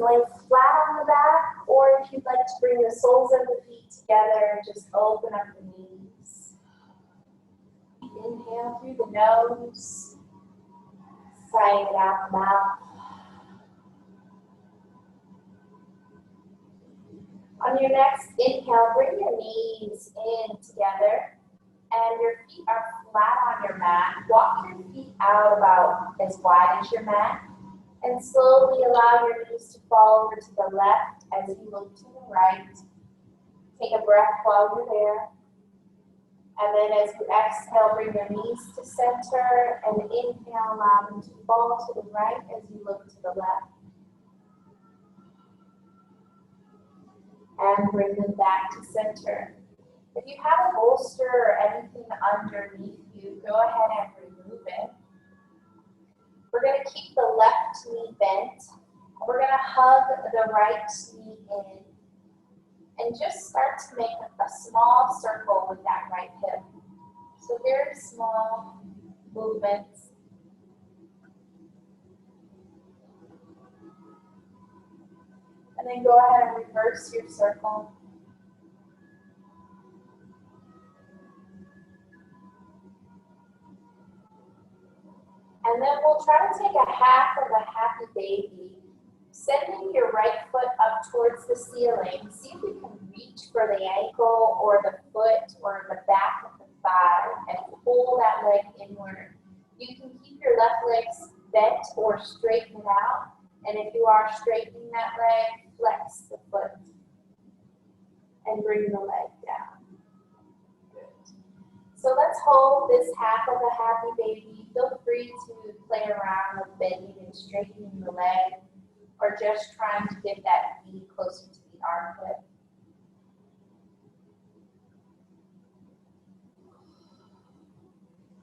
lay flat on the back, or if you'd like to bring the soles of the feet together, just open up the knees. Inhale through the nose, sighing it out the mouth. On your next inhale, bring your knees in together and your feet are flat on your mat. Walk your feet out about as wide as your mat and slowly allow your knees to fall over to the left as you look to the right. Take a breath while you're there. And then as you exhale, bring your knees to center and inhale, allow them to fall to the right as you look to the left. And bring them back to center. If you have a bolster or anything underneath you, go ahead and remove it. We're going to keep the left knee bent. We're going to hug the right knee in. And just start to make a small circle with that right hip. So very small movements. And then go ahead and reverse your circle. And then we'll try to take a half of a happy baby, sending your right foot up towards the ceiling. See if you can reach for the ankle or the foot or the back of the thigh and pull that leg inward. You can keep your left leg bent or straighten it out. And if you are straightening that leg, flex the foot and bring the leg down. Good. So let's hold this half of a happy baby. Feel free to play around with bending and straightening the leg or just trying to get that knee closer to the armpit.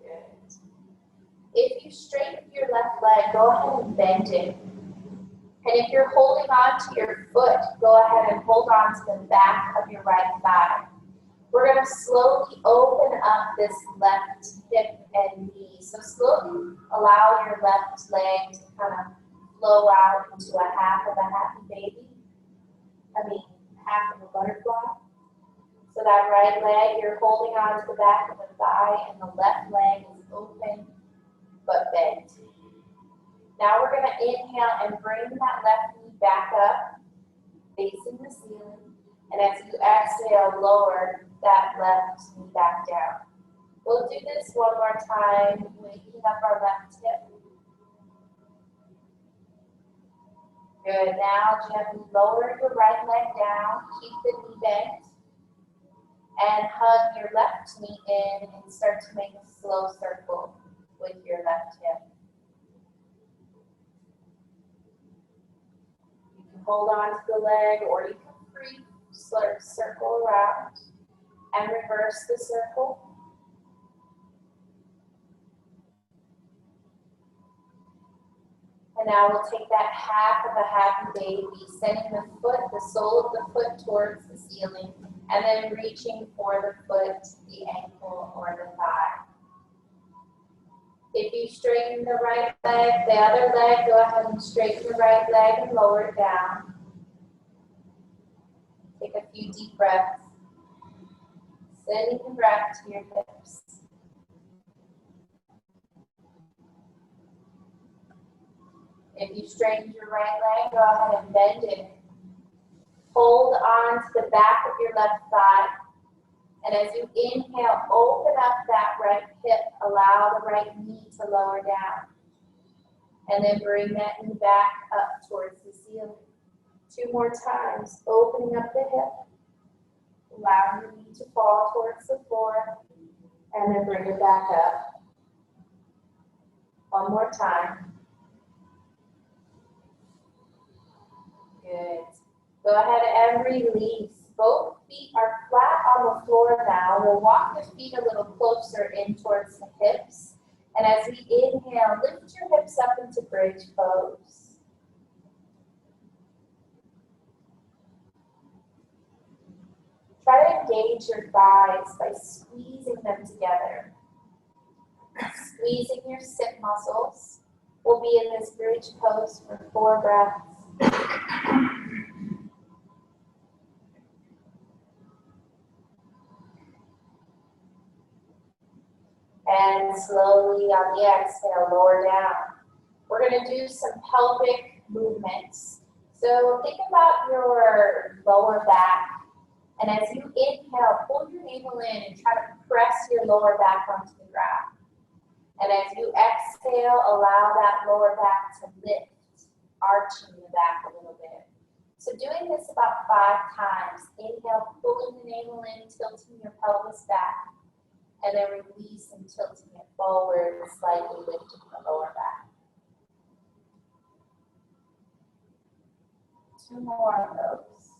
Good. If you straighten your left leg, go ahead and bend it. And if you're holding on to your foot, go ahead and hold on to the back of your right thigh. We're going to slowly open up this left hip and knee. So slowly allow your left leg to kind of flow out into a half of a happy baby. Half of a butterfly. So that right leg, you're holding on to the back of the thigh, and the left leg is open but bent. Now we're going to inhale and bring that left knee back up, facing the ceiling. And as you exhale, lower that left knee back down. We'll do this one more time, waking up our left hip. Good. Now gently lower your right leg down, keep the knee bent, and hug your left knee in and start to make a slow circle with your left hip. Hold on to the leg, or you can free circle around and reverse the circle. And now we'll take that half of a happy baby, sending the foot, the sole of the foot towards the ceiling, and then reaching for the foot, the ankle, or the thigh. If you straighten the right leg, the other leg, go ahead and straighten the right leg and lower it down. Take a few deep breaths. Sending the breath to your hips. If you straighten your right leg, go ahead and bend it. Hold on to the back of your left thigh. And as you inhale, open up that right hip. Allow the right knee to lower down. And then bring that knee back up towards the ceiling. 2 more times. Opening up the hip. Allowing the knee to fall towards the floor. And then bring it back up. 1 more time. Good. Go ahead and release. Both feet are flat on the floor now. We'll walk the feet a little closer in towards the hips. And as we inhale, lift your hips up into bridge pose. Try to engage your thighs by squeezing them together. Squeezing your sit muscles. We'll be in this bridge pose for 4 breaths. And slowly on the exhale, lower down. We're going to do some pelvic movements. So think about your lower back. And as you inhale, pull your navel in and try to press your lower back onto the ground. And as you exhale, allow that lower back to lift, arching the back a little bit. So doing this about 5 times. Inhale, pulling the navel in, tilting your pelvis back. And then release and tilting it forward, slightly lifting the lower back. 2 more of those.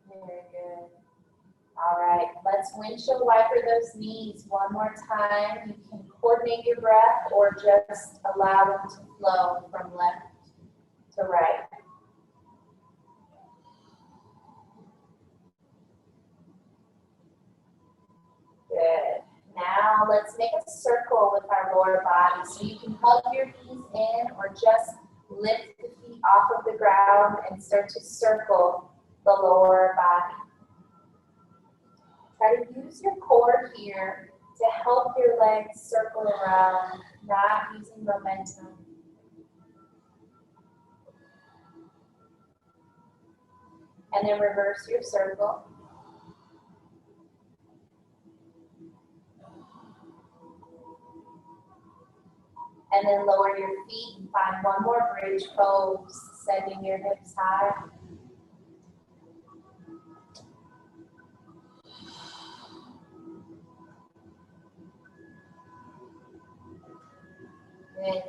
Very good. All right, let's windshield wiper those knees one more time. You can coordinate your breath or just allow them to flow from left to right. Good. Now let's make a circle with our lower body. So you can hug your knees in or just lift the feet off of the ground and start to circle the lower body. Try to use your core here to help your legs circle around, not using momentum. And then reverse your circle. And then lower your feet and find one more bridge pose, sending your hips high. Good.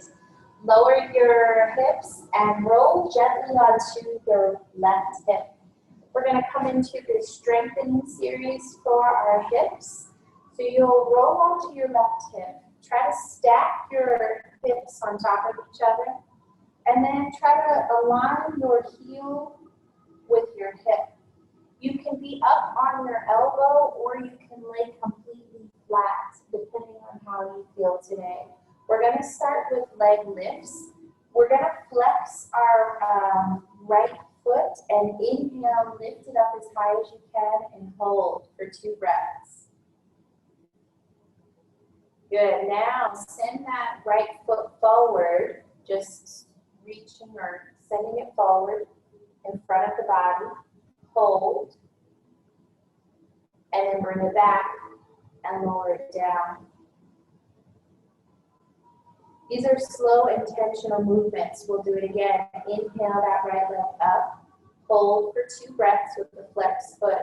Lower your hips and roll gently onto your left hip. We're going to come into this strengthening series for our hips. So you'll roll onto your left hip. Try to stack your hips on top of each other. And then try to align your heel with your hip. You can be up on your elbow or you can lay completely flat, depending on how you feel today. We're going to start with leg lifts. We're going to flex our right foot and inhale, lift it up as high as you can and hold for 2 breaths. Good. Now send that right foot forward, just reaching or sending it forward in front of the body. Hold. And then bring it back and lower it down. These are slow, intentional movements. We'll do it again. Inhale that right leg up. Hold for 2 breaths with the flexed foot.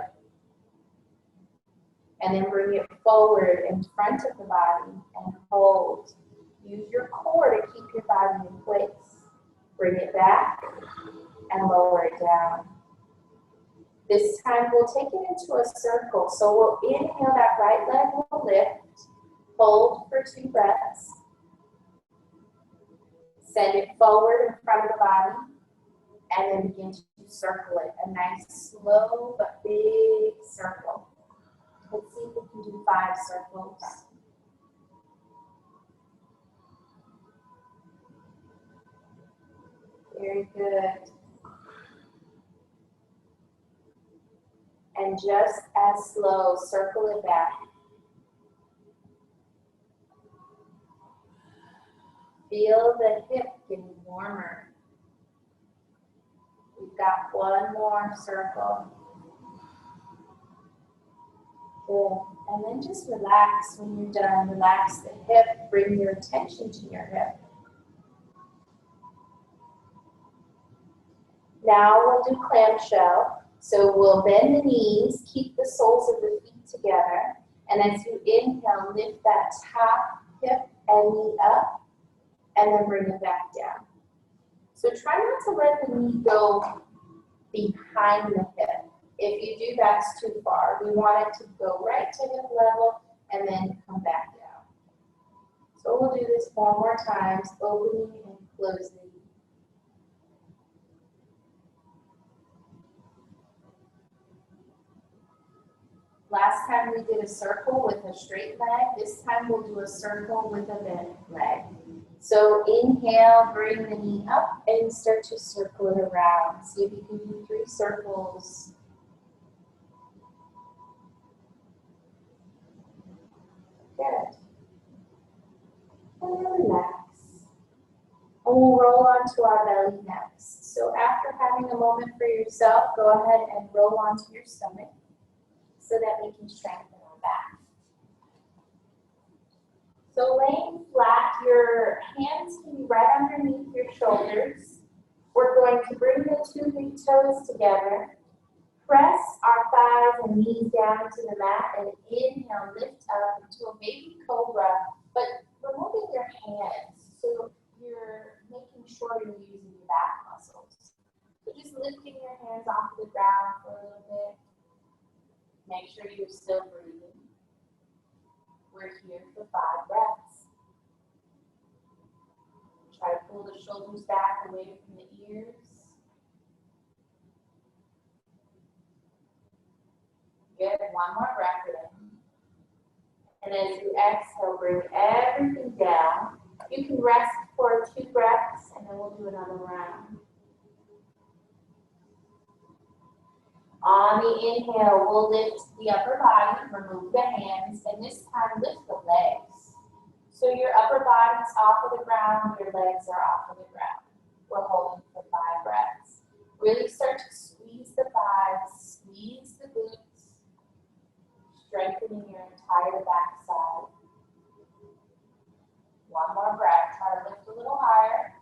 And then bring it forward in front of the body and hold. Use your core to keep your body in place. Bring it back and lower it down. This time we'll take it into a circle. So we'll inhale that right leg will lift. Hold for 2 breaths. Send it forward in front of the body. And then begin to circle it. A nice slow but big circle. Let's see if we can do 5 circles. Very good. And just as slow, circle it back. Feel the hip getting warmer. We've got 1 more circle. Good. And then just relax when you're done. Relax the hip. Bring your attention to your hip. Now we'll do clamshell. So we'll bend the knees, keep the soles of the feet together. And as you inhale, lift that top hip and knee up. And then bring it back down. So try not to let the knee go behind the hip. If you do, that's too far. We want it to go right to hip level and then come back down. So we'll do this 4 more times, opening and closing. Last time we did a circle with a straight leg. This time we'll do a circle with a bent leg. So inhale, bring the knee up and start to circle it around. See if you can do 3 circles. Good. And then relax. And we'll roll onto our belly next. So after having a moment for yourself, go ahead and roll onto your stomach so that we can strengthen our back. So laying flat, your hands can be right underneath your shoulders. We're going to bring the 2 big toes together. Press our thighs and knees down to the mat and inhale, lift up into a baby cobra, but removing your hands. So you're making sure you're using your back muscles. So just lifting your hands off the ground for a little bit. Make sure you're still breathing. We're here for 5 breaths. Try to pull the shoulders back away from the ears. Good, 1 more breath in. And as you exhale, bring everything down. You can rest for 2 breaths and then we'll do another round. On the inhale, we'll lift the upper body, remove the hands, and this time lift the legs. So your upper body's off of the ground, your legs are off of the ground. We're holding for 5 breaths. Really start to squeeze the thighs, squeeze the glutes, strengthening your entire back side. 1 more breath. Try to lift a little higher.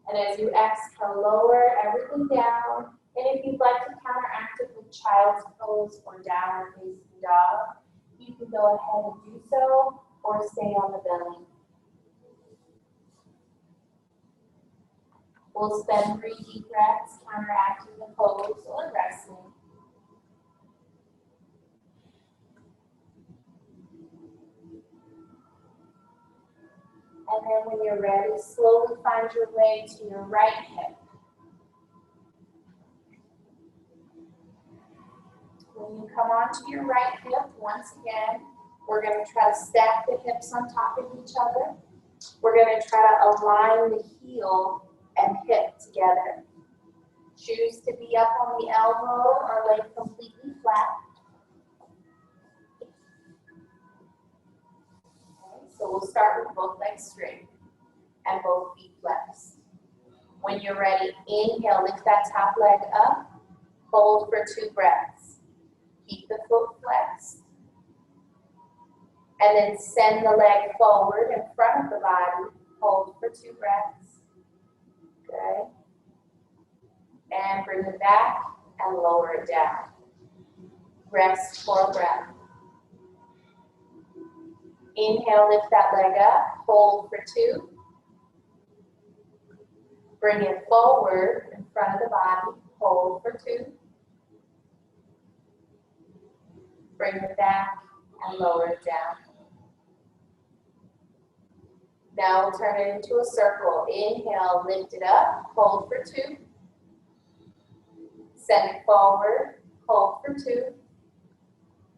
And as you exhale, lower everything down. And if you'd like to counteract it with child's pose or downward facing dog, you can go ahead and do so or stay on the belly. We'll spend 3 deep breaths counteracting the pose or resting. And then when you're ready, slowly find your way to your right hip. When you come onto your right hip, once again, we're going to try to stack the hips on top of each other. We're going to try to align the heel and hip together. Choose to be up on the elbow or lay completely flat. Okay, so we'll start with both legs straight and both feet flexed. When you're ready, inhale, lift that top leg up. Hold for 2 breaths. Keep the foot flexed. And then send the leg forward in front of the body. Hold for 2 breaths. Good. And bring it back and lower it down. Rest for a breath. Inhale, lift that leg up. Hold for 2. Bring it forward in front of the body. Hold for 2. Bring it back and lower it down. Now we'll turn it into a circle. Inhale, lift it up. Hold for 2. Send it forward. Hold for 2.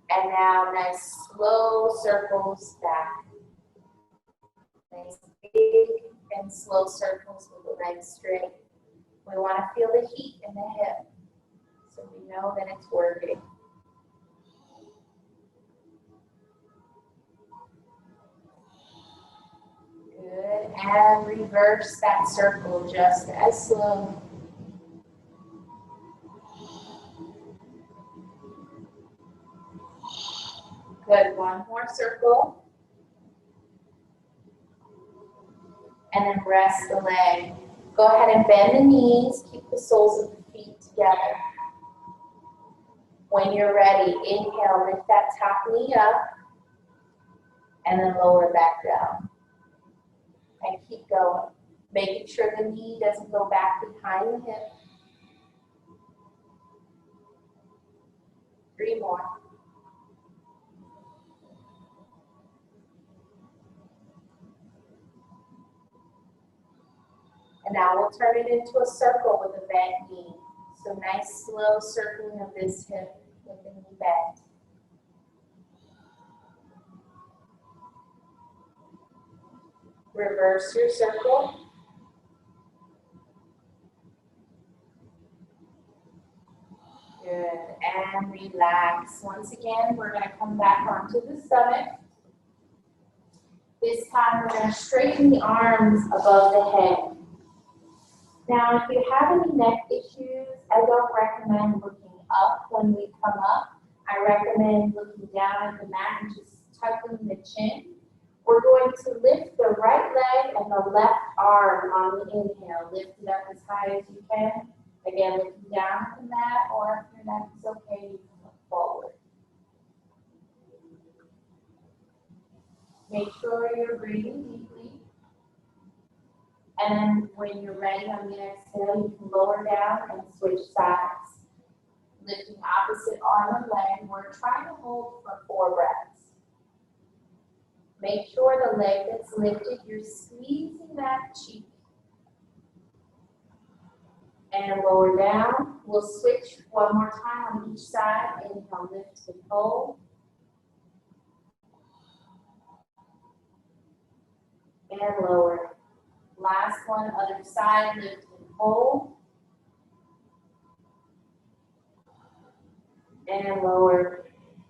And now nice slow circles back. Nice big and slow circles with the legs straight. We want to feel the heat in the hip so we know that it's working. Good. And reverse that circle just as slow. Good. 1 more circle. And then rest the leg. Go ahead and bend the knees. Keep the soles of the feet together. When you're ready, inhale, lift that top knee up. And then lower back down. And keep going. Making sure the knee doesn't go back behind the hip. 3 more. And now we'll turn it into a circle with a bent knee. So nice slow circling of this hip with the knee bent. Reverse your circle. Good, and relax. Once again, we're gonna come back onto the stomach. This time, we're gonna straighten the arms above the head. Now, if you have any neck issues, I don't recommend looking up when we come up. I recommend looking down at the mat and just tucking the chin. We're going to lift the right leg and the left arm on the inhale. Lift it up as high as you can. Again, looking down at the mat, or if your neck is okay, you can look forward. Make sure you're breathing deeply. And when you're ready on the exhale, you can lower down and switch sides. Lifting opposite arm and leg. We're trying to hold for 4 breaths. Make sure the leg that's lifted, you're squeezing that cheek. And lower down. We'll switch one more time on each side. Inhale, lift and hold. And lower. Last one, other side, lift and hold. And lower.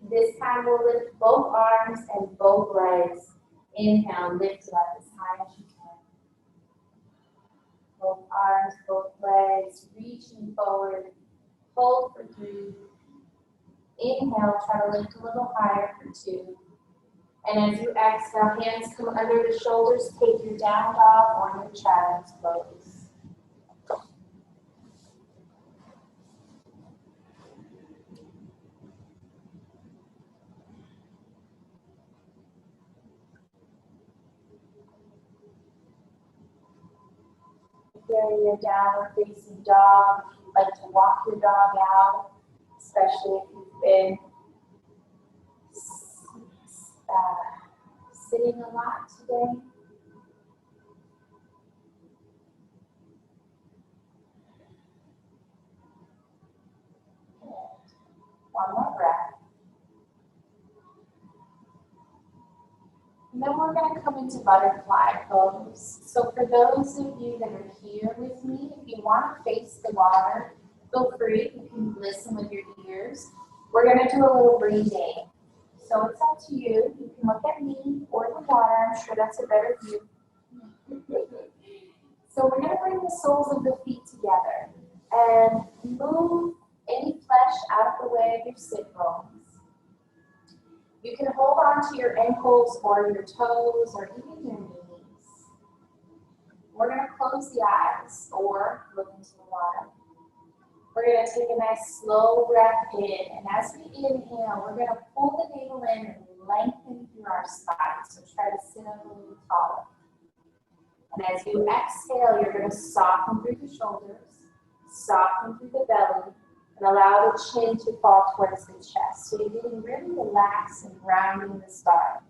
This time we'll lift both arms and both legs. Inhale, lift it up as high as you can. Both arms, both legs, reaching forward. Hold for 3. Inhale, try to lift a little higher for 2. And as you exhale, hands come under the shoulders. Take your down dog or your child's pose. If you're in your downward facing dog, if you'd like to walk your dog out, especially if you've been sitting a lot today. One more breath. And then we're going to come into butterfly pose. So for those of you that are here with me, if you want to face the water, feel free. You can listen with your ears. We're going to do a little breathing. So it's up to you. You can look at me or the water. I'm sure that's a better view. So we're going to bring the soles of the feet together and move any flesh out of the way of your sit bones. You can hold on to your ankles or your toes or even your knees. We're going to close the eyes or look into the water. We're going to take a nice slow breath in, and as we inhale, we're going to pull the navel in and lengthen through our spine. So try to sit up a little taller. And as you exhale, you're going to soften through the shoulders, soften through the belly, and allow the chin to fall towards the chest. So you're getting really relaxed and grounding the spine.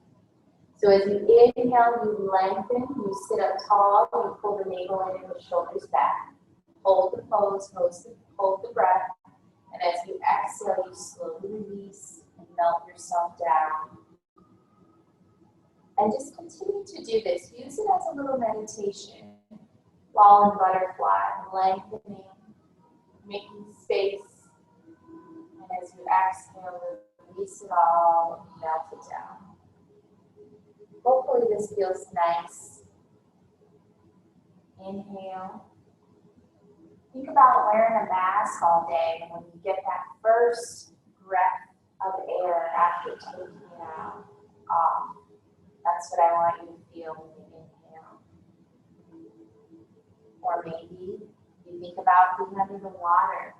So as you inhale, you lengthen, you sit up tall, you pull the navel in and the shoulders back. Hold the pose, hold the breath, and as you exhale, you slowly release and melt yourself down. And just continue to do this. Use it as a little meditation while in butterfly, lengthening, making space. And as you exhale, release it all, melt it down. Hopefully this feels nice. Inhale. Think about wearing a mask all day, and when you get that first breath of air after taking it out, that's what I want you to feel when you inhale. Or maybe you think about being under the water,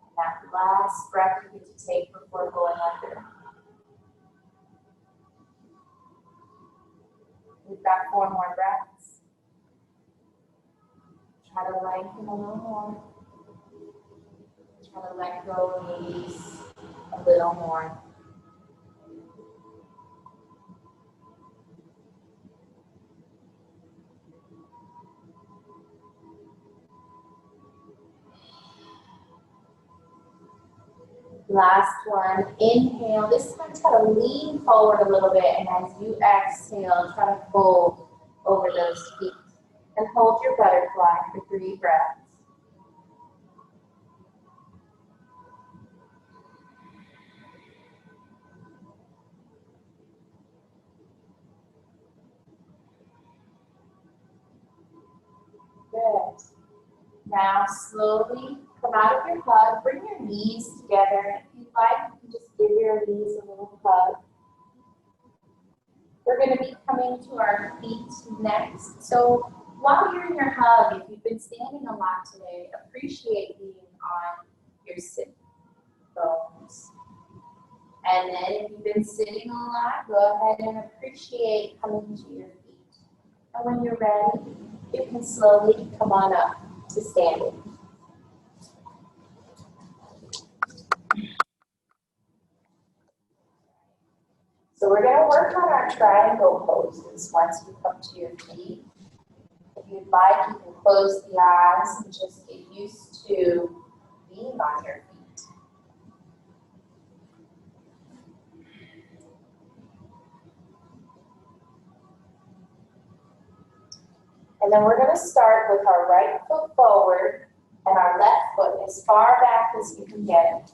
and that last breath you get to take before going under. We've got 4 more breaths. Try to lengthen a little more. Try to let go and release a little more. Last one, inhale. This time try to lean forward a little bit, and as you exhale, try to fold over those feet. And hold your butterfly for 3 breaths. Good. Now slowly come out of your hug. Bring your knees together. If you'd like, you can just give your knees a little hug. We're going to be coming to our feet next. So while you're in your hug, if you've been standing a lot today, appreciate being on your sit bones. And then if you've been sitting a lot, go ahead and appreciate coming to your feet. And when you're ready, you can slowly come on up to standing. So we're going to work on our triangle poses once you come to your feet. If you'd like, you can close the eyes and just get used to being on your feet. And then we're going to start with our right foot forward and our left foot as far back as you can get it.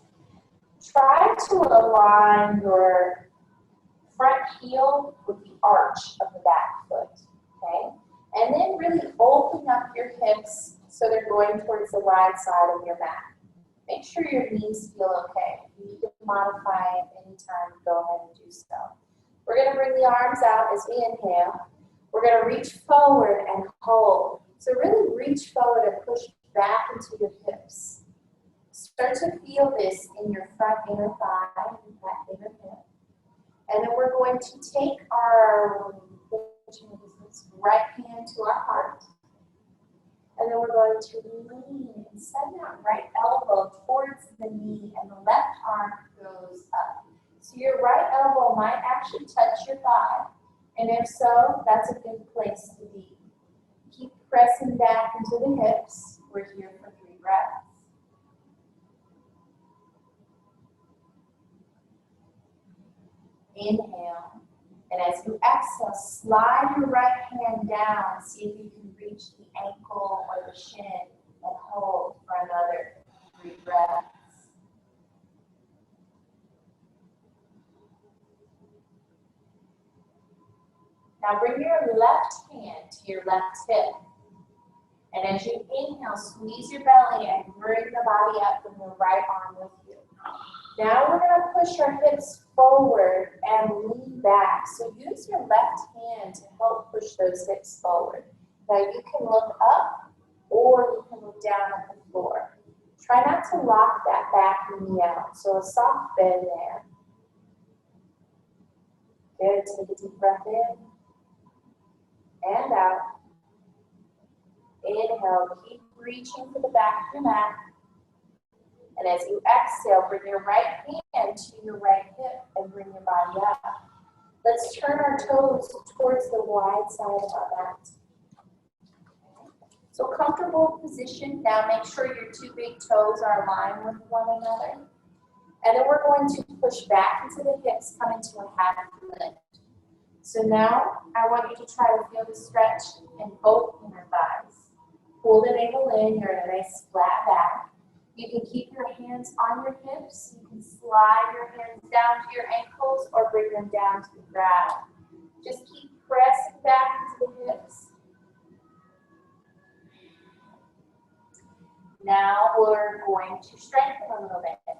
Try to align your front heel with the arch of the back foot, okay? And then really open up your hips so they're going towards the wide side of your mat. Make sure your knees feel okay. If you need to modify it anytime, go ahead and do so. We're going to bring the arms out as we inhale. We're going to reach forward and hold. So really reach forward and push back into your hips. Start to feel this in your front inner thigh, back inner hip. And then we're going to take our right hand to our heart. And then we're going to lean and send that right elbow towards the knee, and the left arm goes up. So your right elbow might actually touch your thigh. And if so, that's a good place to be. Keep pressing back into the hips. We're here for 3 breaths. Inhale. And as you exhale, slide your right hand down. See if you can reach the ankle or the shin and hold for another 3 breaths. Now bring your left hand to your left hip. And as you inhale, squeeze your belly and bring the body up from your right arm with you. Now we're going to push our hips forward and lean back. So use your left hand to help push those hips forward. Now you can look up or you can look down at the floor. Try not to lock that back knee out. So a soft bend there. Good. Take a deep breath in and out. Inhale. Keep reaching for the back of your mat. And as you exhale, bring your right hand to your right hip and bring your body up. Let's turn our toes towards the wide side of our mat. So comfortable position. Now make sure your 2 big toes are aligned with one another. And then we're going to push back into the hips, come into a half lift. So now I want you to try to feel the stretch in both inner thighs. Pull the navel in, you're in a nice flat back. You can keep your hands on your hips. You can slide your hands down to your ankles or bring them down to the ground. Just keep pressing back into the hips. Now we're going to strengthen a little bit.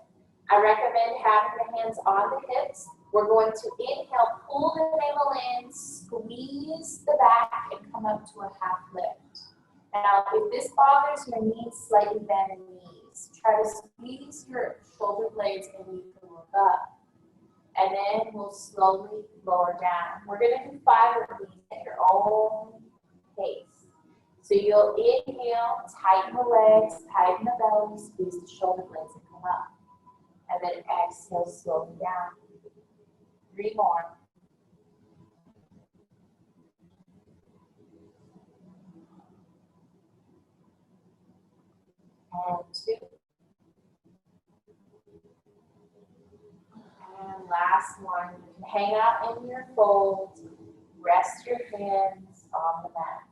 I recommend having the hands on the hips. We're going to inhale, pull the navel in, squeeze the back, and come up to a half lift. Now, if this bothers your knees, slightly bend the knees. Try to squeeze your shoulder blades and you can look up. And then we'll slowly lower down. We're going to do 5 of these at your own pace. So you'll inhale, tighten the legs, tighten the belly, squeeze the shoulder blades and come up. And then exhale, slowly down. 3 more. And 2. And last one. You can hang out in your folds, rest your hands, on the mat.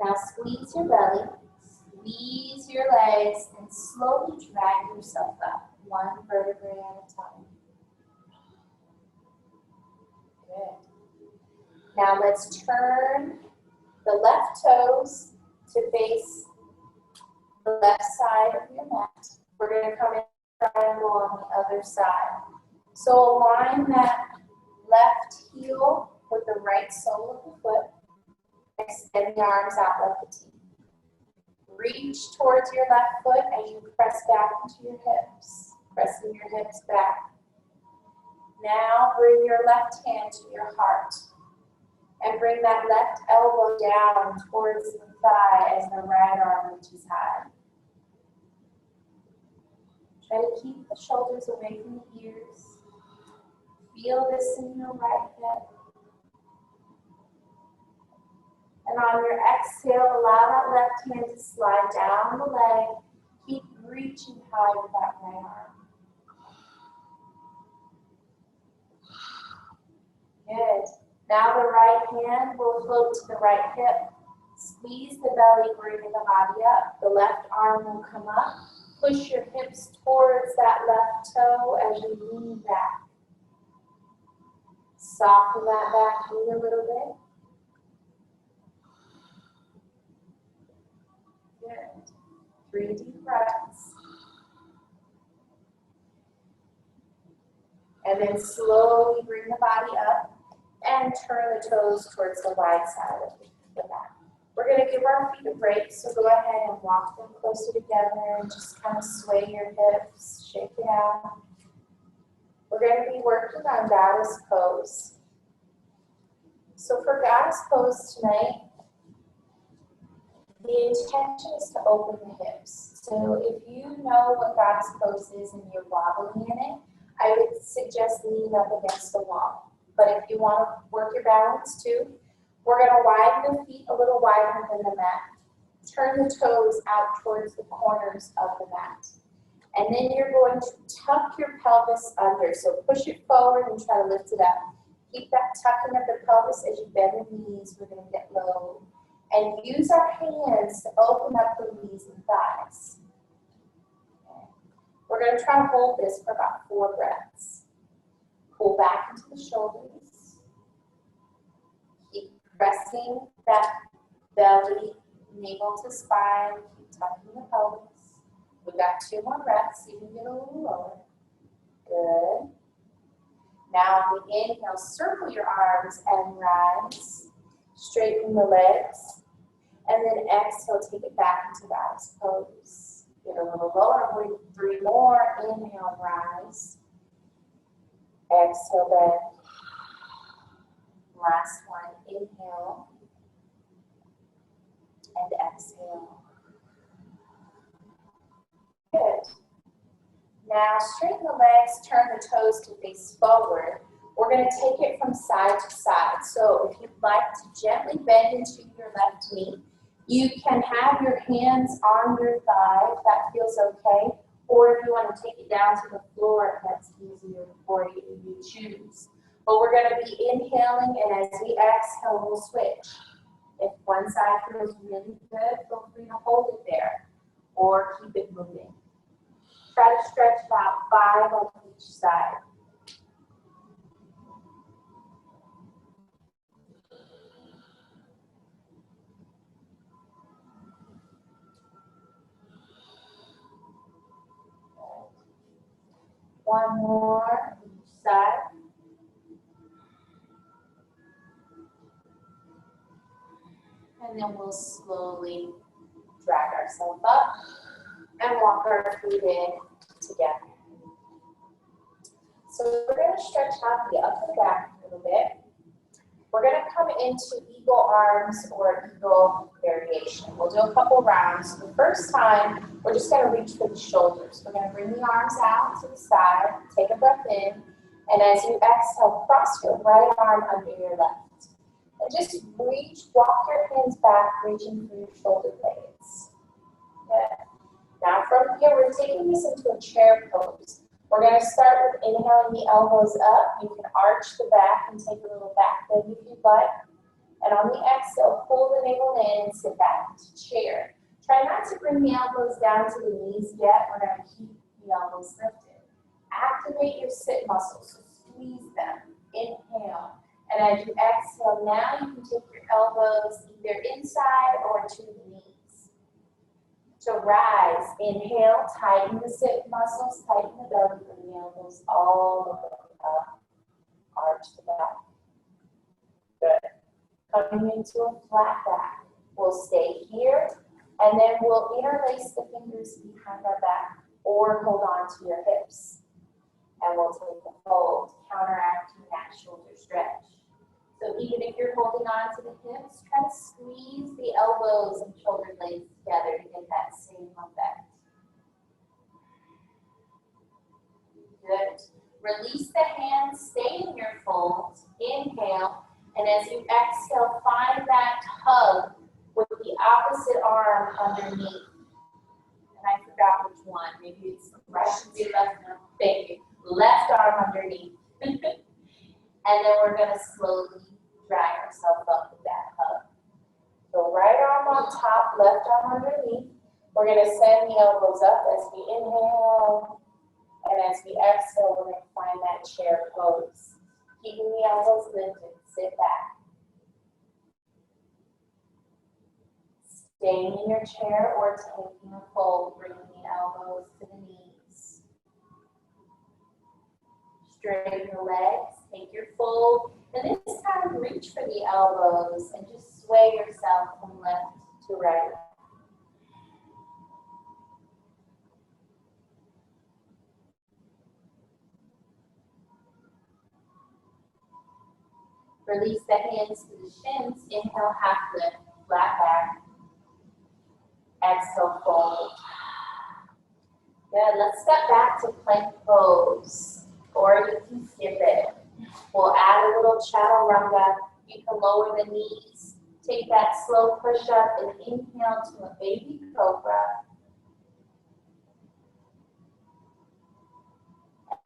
Now squeeze your belly, squeeze your legs, and slowly drag yourself up, one vertebrae at a time. Good. Now let's turn the left toes to face the left side of your mat. We're going to come in triangle on the other side. So align that left heel with the right sole of the foot. Extend the arms out like a T. Reach towards your left foot as you press back into your hips. Pressing your hips back. Now bring your left hand to your heart. And bring that left elbow down towards the thigh as the right arm reaches high. Try to keep the shoulders away from the ears. Feel this in your right hip. And on your exhale, allow that left hand to slide down the leg. Keep reaching high with that right arm. Good. Now the right hand will float to the right hip. Squeeze the belly, bring the body up. The left arm will come up. Push your hips towards that left toe as you lean back. Soften that back knee a little bit. Good. 3 deep breaths. And then slowly bring the body up and turn the toes towards the wide side of the mat. We're going to give our feet a break, so go ahead and walk them closer together and just kind of sway your hips, shake it out. We're going to be working on goddess pose. So for goddess pose tonight, the intention is to open the hips. So if you know what goddess pose is and you're wobbling in it, I would suggest leaning up against the wall. But if you want to work your balance too, we're going to widen the feet a little wider than the mat. Turn the toes out towards the corners of the mat. And then you're going to tuck your pelvis under. So push it forward and try to lift it up. Keep that tucking of the pelvis as you bend the knees. We're going to get low. And use our hands to open up the knees and thighs. Okay. We're going to try to hold this for about 4 breaths. Pull back into the shoulders. Keep pressing that belly, navel to spine. Keep tucking the pelvis. We've got 2 more breaths. You can get a little lower. Good. Now on the inhale, circle your arms and rise. Straighten the legs. And then exhale, take it back into goddess pose. Get a little lower. We're going to do 3 more. Inhale, rise. Exhale, bend. Last one. Inhale. And exhale. Good. Now straighten the legs, turn the toes to face forward. We're going to take it from side to side. So if you'd like to gently bend into your left knee, you can have your hands on your thigh if that feels okay. Or if you want to take it down to the floor, if that's easier for you, you choose. But we're going to be inhaling, and as we exhale, we'll switch. If one side feels really good, feel free to hold it there or keep it moving. Try to stretch about 5 on each side. One more on each side. And then we'll slowly drag ourselves up and walk our feet in together. So we're going to stretch out the upper back a little bit. We're going to come into eagle arms or eagle variation. We'll do a couple rounds. The first time, we're just going to reach for the shoulders. We're going to bring the arms out to the side, take a breath in, and as you exhale, cross your right arm under your left. And just reach, walk your hands back, reaching for your shoulder blades. Good. Now from here, we're taking this into a chair pose. We're going to start with inhaling the elbows up. You can arch the back and take a little back bend if you'd like. And on the exhale, pull the navel in and sit back into chair. Try not to bring the elbows down to the knees yet. We're going to keep the elbows lifted. Activate your sit muscles, so squeeze them. Inhale. And as you exhale, now you can take your elbows either inside or to the knees. To rise, inhale, tighten the sit muscles, tighten the belly, bring the elbows all the way up. Arch the back. Good. Coming into a flat back. We'll stay here, and then we'll interlace the fingers behind our back or hold on to your hips. And we'll take a fold, counteracting that shoulder stretch. So even if you're holding on to the hips, try to squeeze the elbows and shoulder blades together to get that same effect. Good. Release the hands, stay in your fold. Inhale, and as you exhale, find that hug with the opposite arm underneath. And I forgot which one. Maybe it's right. Left. Thank you. Left arm underneath. And then we're going to slowly drag ourselves up with that hug. So right arm on top, left arm underneath. We're going to send the elbows up as we inhale. And as we exhale, we're going to find that chair pose. Keeping the elbows lifted, sit back. Staying in your chair or taking a fold, bringing the elbows to the knees. Straighten the legs, take your fold, and this time reach for the elbows and just sway yourself from left to right. Release the hands to the shins. Inhale, half lift, flat back. Exhale, fold. Good. Let's step back to plank pose, or you can skip it. We'll add a little chaturanga. You can lower the knees. Take that slow push up and inhale to a baby cobra.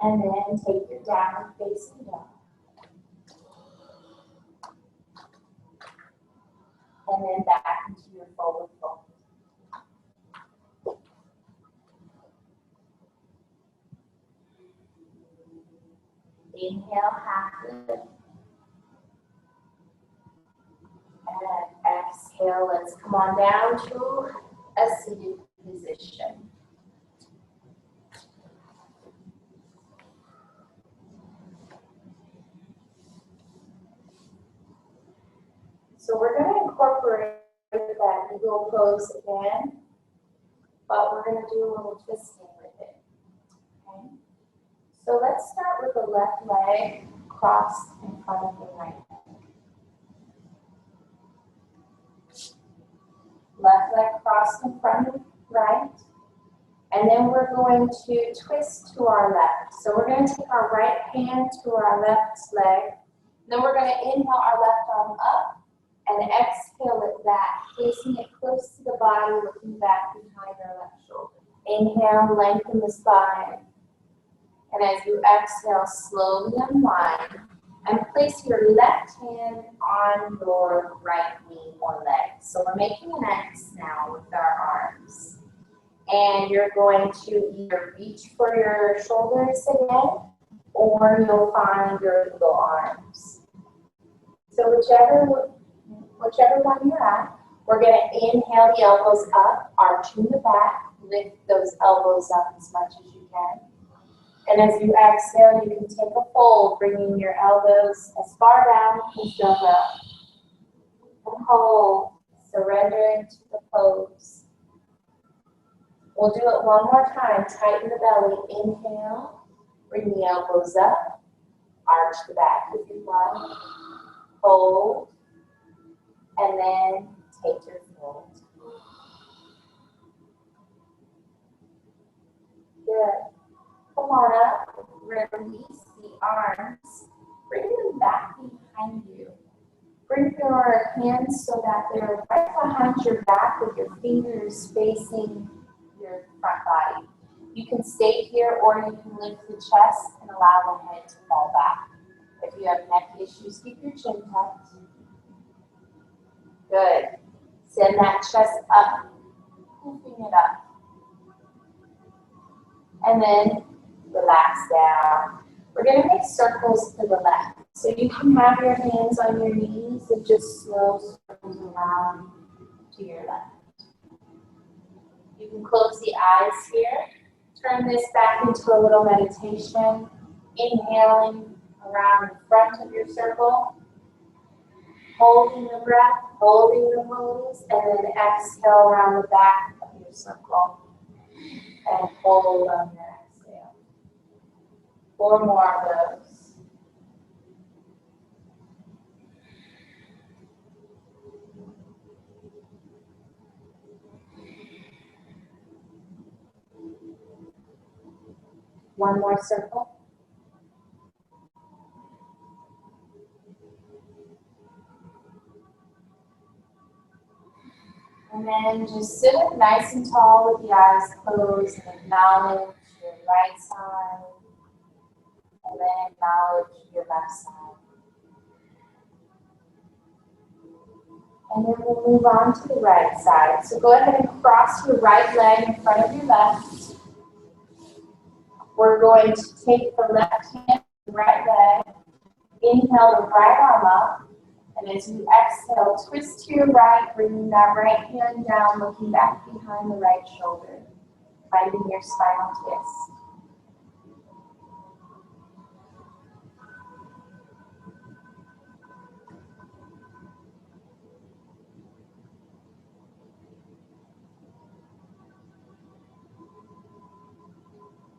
And then take your downward facing dog. And then back into your forward fold. Inhale, half lift. And exhale, let's come on down to a seated position. So we're going to incorporate that eagle pose again, but we're going to do a little twisting with it. Okay? So let's start with the left leg crossed in front of the right. Left leg crossed in front of the right. And then we're going to twist to our left. So we're going to take our right hand to our left leg. Then we're going to inhale our left arm up and exhale it back, placing it close to the body, looking back behind our left shoulder. Inhale, lengthen the spine. And as you exhale, slowly unwind and place your left hand on your right knee or leg. So we're making an X now with our arms. And you're going to either reach for your shoulders again, or you'll find your eagle arms. So whichever one you're at, we're going to inhale the elbows up, arching the back, lift those elbows up as much as you can. And as you exhale, you can take a fold, bringing your elbows as far down as you can go. And hold, surrendering to the pose. We'll do it one more time. Tighten the belly. Inhale, bring the elbows up, arch the back if you want. Hold, and then take your fold. Good. Come on up, release the arms, bring them back behind you. Bring your hands so that they're right behind your back with your fingers facing your front body. You can stay here or you can lift the chest and allow the head to fall back. If you have neck issues, keep your chin tucked. Good. Send that chest up, poofing it up. And then relax down. We're going to make circles to the left. So you can have your hands on your knees and just slow circles around to your left. You can close the eyes here. Turn this back into a little meditation. Inhaling around the front of your circle. Holding the breath, holding the pose, and then exhale around the back of your circle. And hold on your exhale. 4 more of those. One more circle. And then just sit up nice and tall with the eyes closed and acknowledge your right side. And then acknowledge your left side. And then we'll move on to the right side. So go ahead and cross your right leg in front of your left. We're going to take the left hand, the right leg, inhale the right arm up, and as you exhale, twist to your right, bringing that right hand down, looking back behind the right shoulder, finding your spinal twist.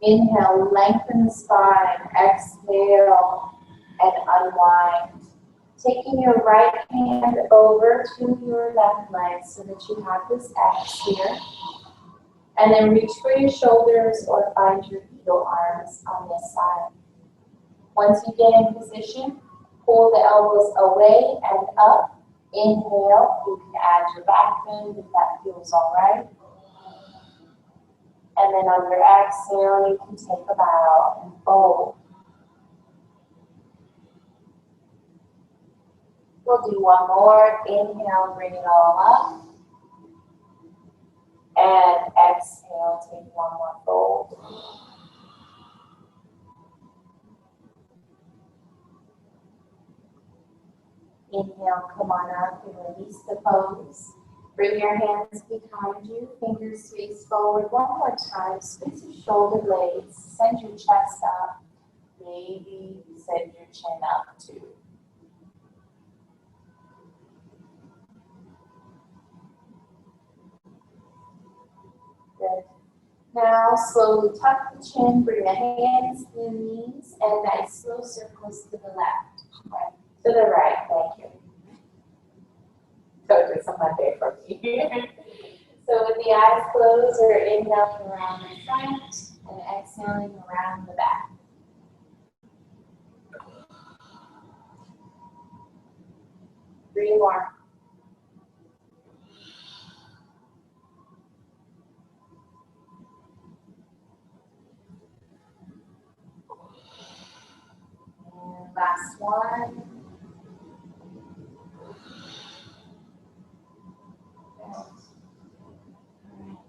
Inhale, lengthen the spine, exhale, and unwind. Taking your right hand over to your left leg so that you have this X here. And then reach for your shoulders or find your eagle arms on this side. Once you get in position, pull the elbows away and up. Inhale, you can add your back bend if that feels all right. And then on your exhale, you can take a bow and fold. We'll do one more. Inhale, bring it all up. And exhale, take one more fold. Inhale, come on up and release the pose. Bring your hands behind you, fingers face forward. One more time, squeeze your shoulder blades, send your chest up. Maybe send your chin up too. Good. Now, slowly tuck the chin, bring the hands to the knees, and nice slow circles to the left. Right. To the right, thank you. So just on Monday for me. So with the eyes closed, we're inhaling around the front and exhaling around the back. 3 more. And last one.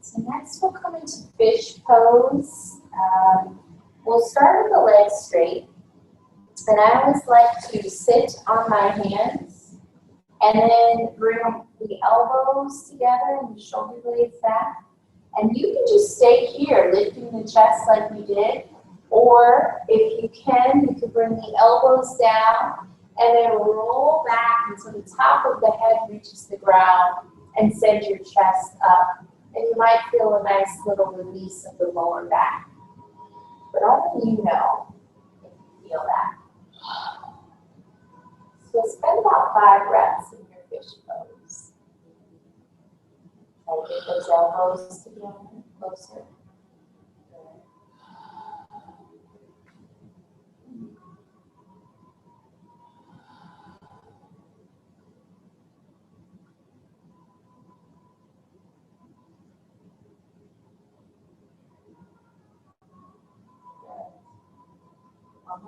So next we'll come into fish pose. We'll start with the legs straight. And I always like to sit on my hands and then bring the elbows together and the shoulder blades back. And you can just stay here, lifting the chest like we did. Or if you can, you could bring the elbows down and then roll back until the top of the head reaches the ground and send your chest up. And you might feel a nice little release of the lower back. But only you know if you feel that. So spend about 5 breaths in your fish pose. And get those elbows together, closer.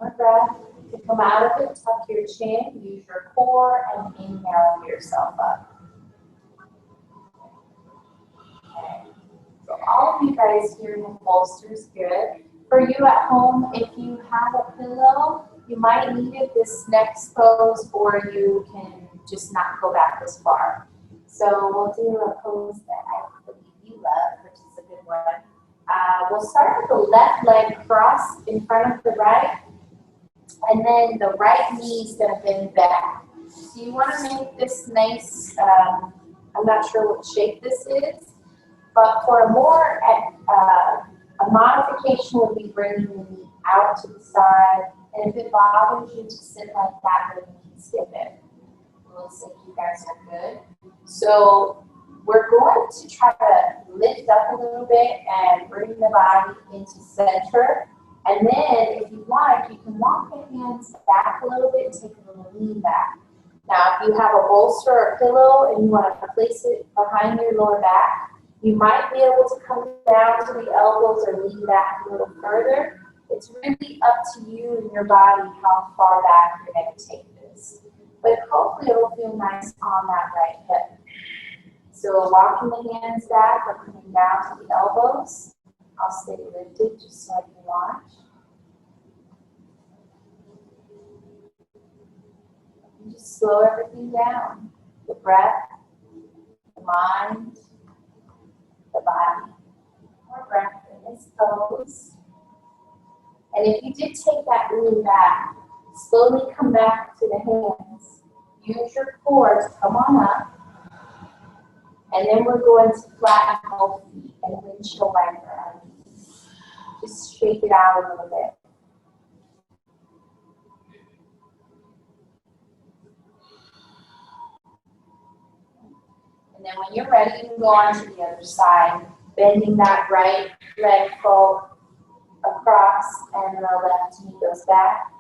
more breath. To come out of it, tuck your chin, use your core, and inhale yourself up. Okay. So all of you guys here in the bolster is good. For you at home, if you have a pillow, you might need it this next pose, or you can just not go back this far. So we'll do a pose that I believe you love, which is a good one. We'll start with the left leg crossed in front of the right, and then the right knee is going to bend back. So you want to make this nice, I'm not sure what shape this is, but for a more, a modification would be bringing the knee out to the side, and if it bothers you to sit like that, then you can skip it. Looks like you guys are good. So we're going to try to lift up a little bit and bring the body into center. And then if you want, you can walk the hands back a little bit and take a little lean back. Now, if you have a bolster or a pillow and you want to place it behind your lower back, you might be able to come down to the elbows or lean back a little further. It's really up to you and your body how far back you're going to take this. But hopefully it'll feel nice on that right hip. So walking the hands back or coming down to the elbows. I'll stay lifted just so I can watch. And just slow everything down. The breath, the mind, the body. More breath in this pose. And if you did take that lean back, slowly come back to the hands. Use your core to come on up. And then we're going to flatten both feet and windshield wiper. Just shake it out a little bit. And then when you're ready, you can go on to the other side, bending that right leg fold across and the left knee goes back.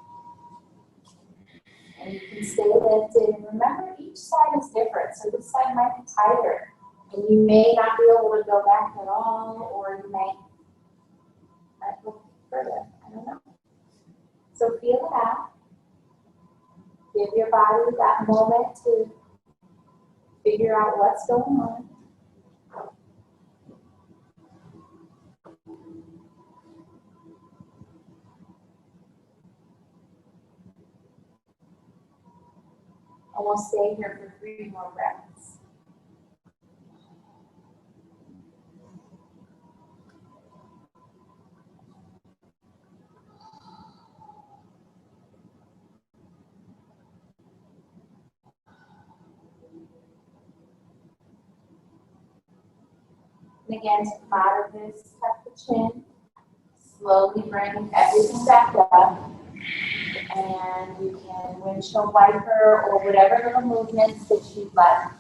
And you can stay lifted. And remember, each side is different. So this side might be tighter. And you may not be able to go back at all, or you might go further. I don't know. So feel it out. Give your body that moment to figure out what's going on. And we'll stay here for 3 more breaths. And again, to come out of this, tuck the chin. Slowly bring everything back up. And you can windshield wiper or whatever little movements that you'd like.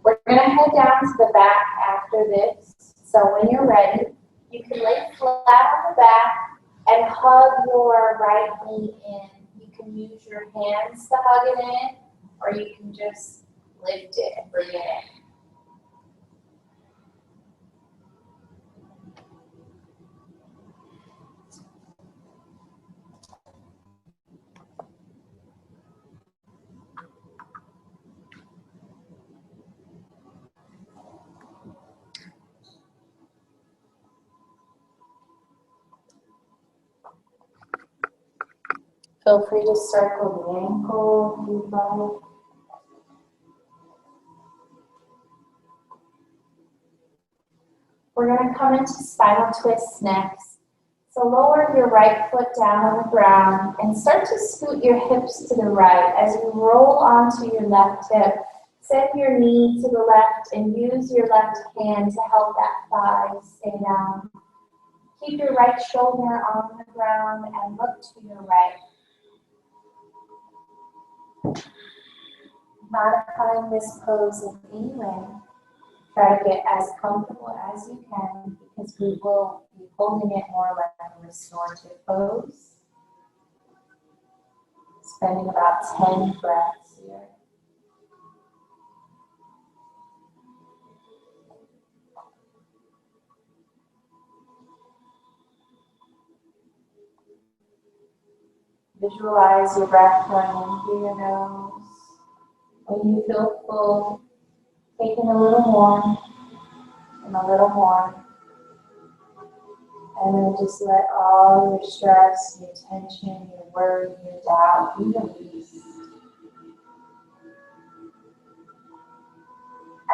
We're going to head down to the back after this. So when you're ready, you can lay flat on the back and hug your right knee in. You can use your hands to hug it in, or you can just lift it and bring it in. Feel free to circle the ankle if you'd like. We're going to come into spinal twists next. So lower your right foot down on the ground and start to scoot your hips to the right as you roll onto your left hip. Send your knee to the left and use your left hand to help that thigh stay down. Keep your right shoulder on the ground and look to your right. Modifying this pose in any way. Try to get as comfortable as you can because we will be holding it more like a restorative pose. Spending about 10 breaths here. Visualize your breath going in through your nose. When you feel full, take in a little more and a little more. And then just let all your stress, your tension, your worry, your doubt be released.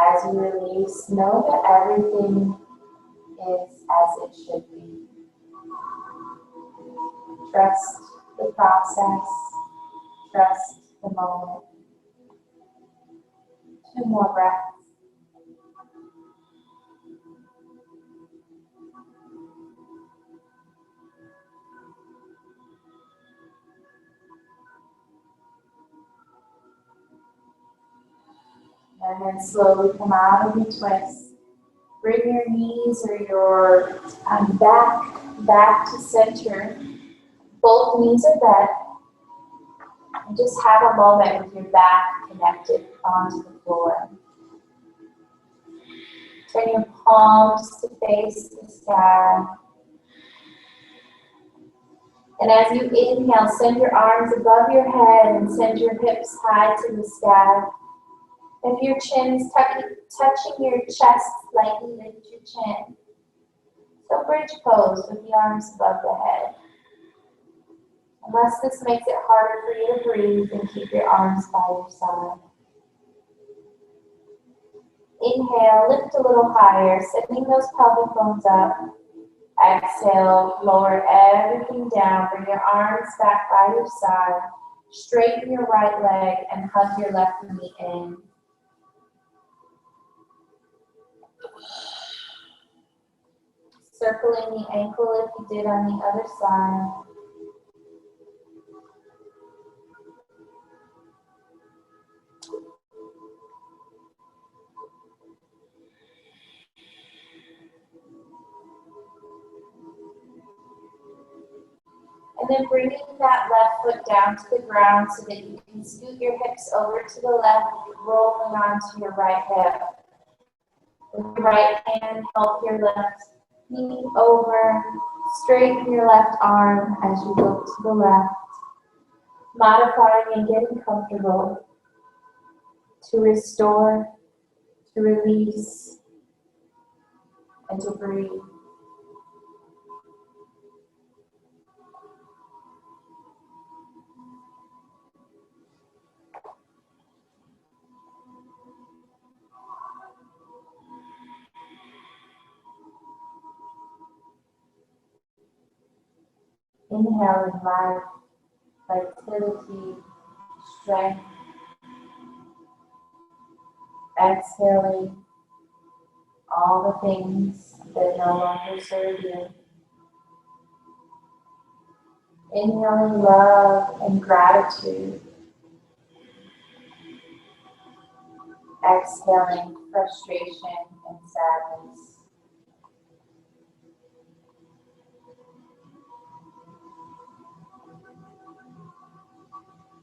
As you release, know that everything is as it should be. Trust the process. Trust the moment. 2 more breaths. And then slowly come out of your twist. Bring your knees or your back to center. Both knees are bent. And just have a moment with your back connected onto the floor. Turn your palms to face the sky. And as you inhale, send your arms above your head and send your hips high to the sky. If your chin is touching your chest, lightly lift your chin. So bridge pose with the arms above the head. Unless this makes it harder for you to breathe, then keep your arms by your side. Inhale, lift a little higher, sending those pelvic bones up. Exhale, lower everything down. Bring your arms back by your side. Straighten your right leg and hug your left knee in. Circling the ankle if you did on the other side. And then bringing that left foot down to the ground so that you can scoot your hips over to the left, rolling onto your right hip. With your right hand, help your left knee over, straighten your left arm as you look to the left, modifying and getting comfortable to restore, to release, and to breathe. Inhale in life, vitality, strength. Exhaling all the things that no longer serve you. Inhaling love and gratitude. Exhaling frustration and sadness.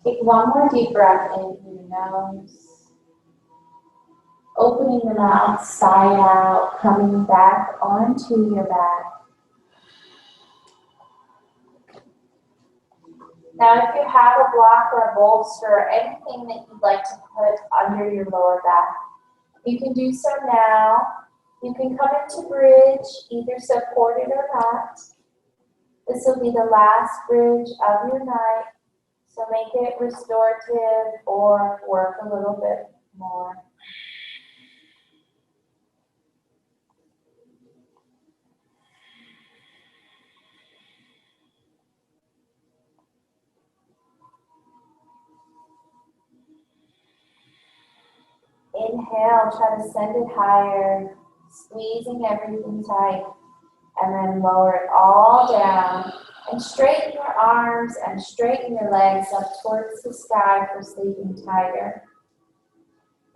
Take one more deep breath in through your nose. Opening the mouth, sigh out, coming back onto your back. Now, if you have a block or a bolster or anything that you'd like to put under your lower back, you can do so now. You can come into bridge, either supported or not. This will be the last bridge of your night, so make it restorative or work a little bit more. Inhale, try to send it higher, squeezing everything tight, and then lower it all down. And straighten your arms and straighten your legs up towards the sky for sleeping tighter.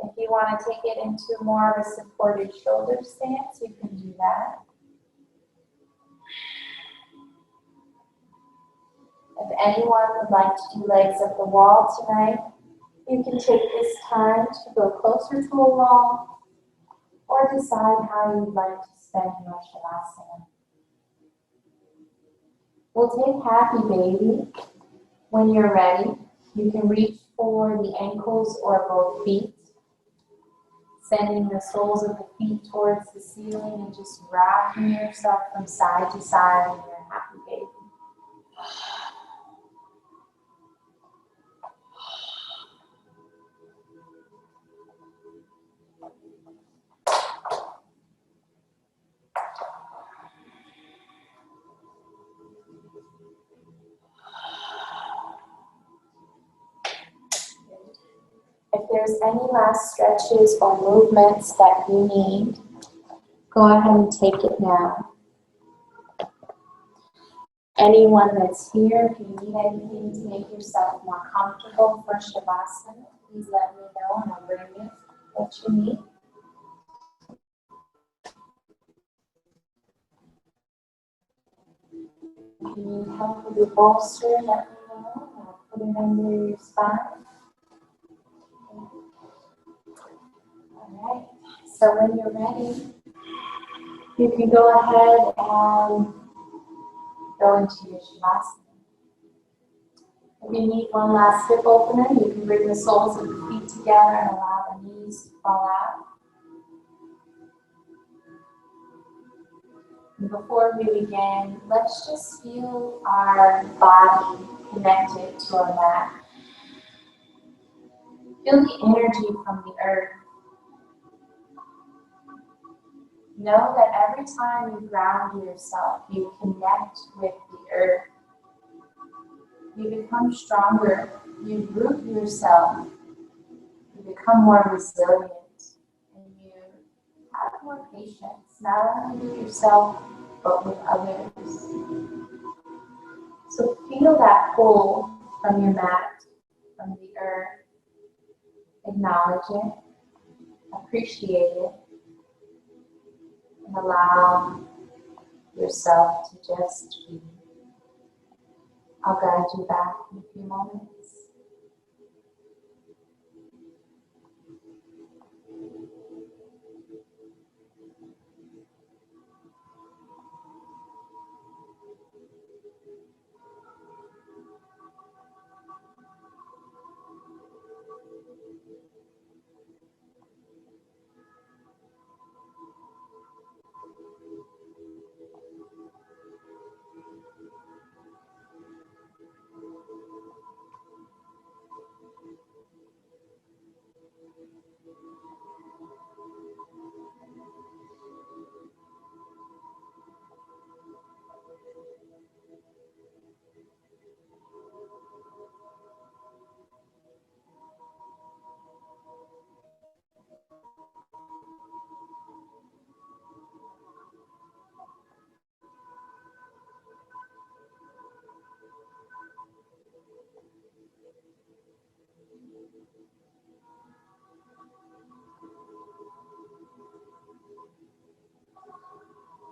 If you want to take it into more of a supported shoulder stance, you can do that. If anyone would like to do legs up the wall tonight, you can take this time to go closer to a wall or decide how you'd like to spend your Shavasana. We'll take happy baby. When you're ready, you can reach for the ankles or both feet, sending the soles of the feet towards the ceiling and just rocking yourself from side to side in your happy baby. If there's any last stretches or movements that you need, go ahead and take it now. Anyone that's here, if you need anything to make yourself more comfortable for Shavasana, please let me know and I'll bring you what you need. If you need help with your bolster, let me know and I'll put it under your spine. Alright, so when you're ready, you can go ahead and go into your Shavasana. If you need one last hip opener, you can bring the soles of the feet together and allow the knees to fall out. And before we begin, let's just feel our body connected to our mat. Feel the energy from the earth. Know that every time you ground yourself, you connect with the earth. You become stronger, you root yourself, you become more resilient, and you have more patience, not only with yourself, but with others. So feel that pull from your mat, from the earth. Acknowledge it, appreciate it, and allow yourself to just be. I'll guide you back in a few moments.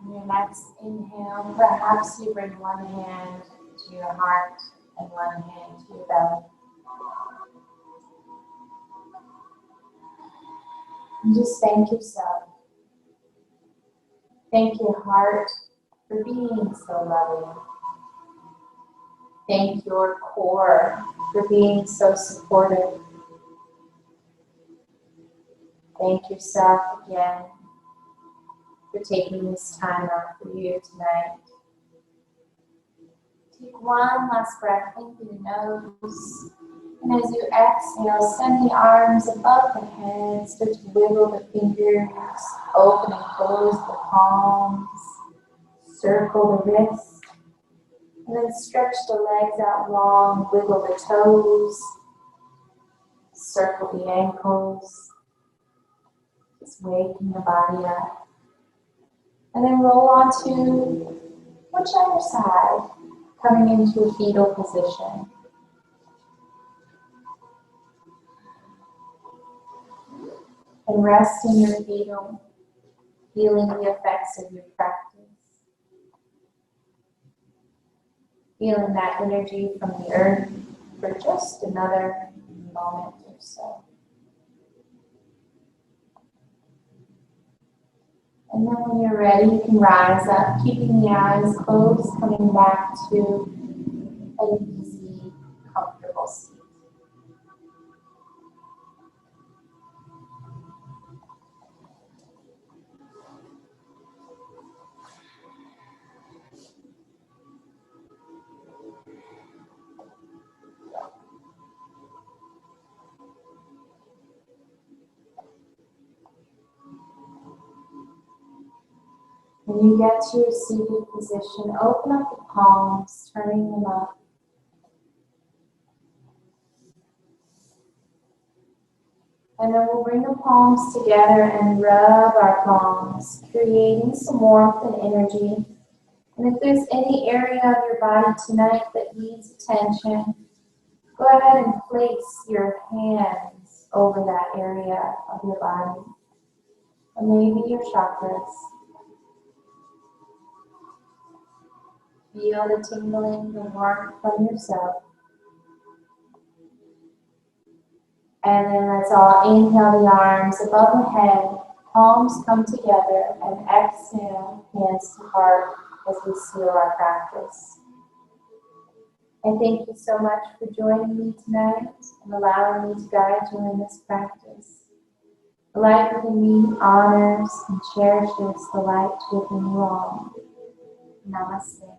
On your next inhale, perhaps you bring one hand to your heart and one hand to your belly. And just thank yourself. Thank your heart for being so loving. Thank your core for being so supportive. Thank yourself again for taking this time out for you tonight. Take one last breath in through the nose. And as you exhale, send the arms above the head. Start to wiggle the fingers. Open and close the palms. Circle the wrists. And then stretch the legs out long. Wiggle the toes. Circle the ankles. Just waking the body up. And then roll onto whichever side, coming into a fetal position. And rest in your fetal, feeling the effects of your practice. Feeling that energy from the earth for just another moment or so. And then when you're ready, you can rise up, keeping the eyes closed, coming back to an easy, circles. When you get to your seated position, open up the palms, turning them up. And then we'll bring the palms together and rub our palms, creating some warmth and energy. And if there's any area of your body tonight that needs attention, go ahead and place your hands over that area of your body. Or maybe your chakras. Feel the tingling, the warmth from yourself. And then let's all inhale the arms above the head, palms come together, and exhale, hands to heart as we seal our practice. I thank you so much for joining me tonight and allowing me to guide you in this practice. The light within me honors and cherishes the light within you all. Namaste.